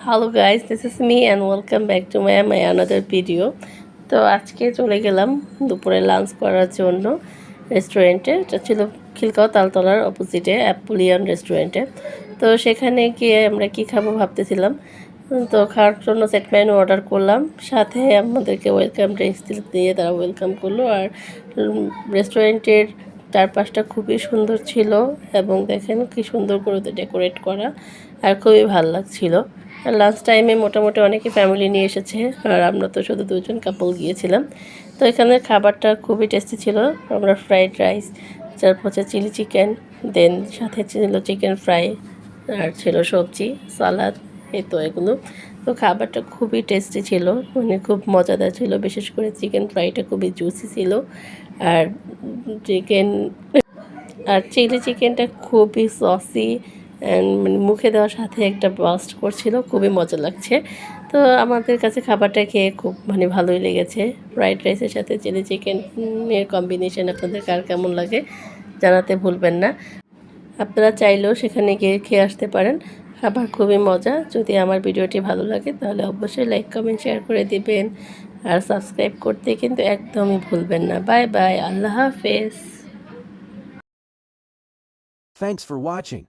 Hello guys, this is me and welcome back to my another video. তো আজকে চলে গেলাম দুপুরে লাঞ্চ করার জন্য রেস্টুরেন্টে। এটা ছিল খিলগাঁও তালতলার অপোজিটে অ্যাপোলিয়ন রেস্টুরেন্টে। তো সেখানে গিয়ে আমরা কি খাবো ভাবতেছিলাম। তো খাওয়ার জন্য সেট মেনু অর্ডার করলাম, সাথে আমাদেরকে ওয়েলকাম ড্রিঙ্কস দিয়ে তারা ওয়েলকাম করলো। আর রেস্টুরেন্টের চারপাশটা খুবই সুন্দর ছিল এবং দেখেন কি সুন্দর করে ডেকোরেট করা, আর খুবই ভালো লাগছিল। আর লাঞ্চ টাইমে মোটামুটি অনেকে ফ্যামিলি নিয়ে এসেছে, আর আমরা তো শুধু দুজন কাপল গিয়েছিলাম। তো এখানের খাবারটা খুবই টেস্টি ছিল। আমরা ফ্রাইড রাইস, তারপর হচ্ছে চিলি চিকেন, দেন সাথে ছিল চিকেন ফ্রাই, আর ছিল সবজি, সালাদ, এই তো এগুলো। তো খাবারটা খুবই টেস্টি ছিল, মানে খুব মজাদার ছিল। বিশেষ করে চিকেন ফ্রাইটা খুবই জুসি ছিল, আর চিকেন আর চিলি চিকেনটা খুবই সসি অ্যান্ড মানে মুখে দেওয়ার সাথে একটা বাস্ট করছিল, খুবই মজা লাগছে। তো আমাদের কাছে খাবারটা খেয়ে খুব মানে ভালোই লেগেছে। ফ্রাইড রাইসের সাথে চিলি চিকেনের কম্বিনেশন আপনাদের কার কেমন লাগে জানাতে ভুলবেন না। আপনারা চাইলেও সেখানে গিয়ে খেয়ে আসতে পারেন, খাবার খুবই মজা। যদি আমার ভিডিওটি ভালো লাগে তাহলে অবশ্যই লাইক কমেন্ট শেয়ার করে দিবেন, আর সাবস্ক্রাইব করতে কিন্তু একদমই ভুলবেন না। বাই বাই, আল্লাহ হাফেজ। Thanks for watching.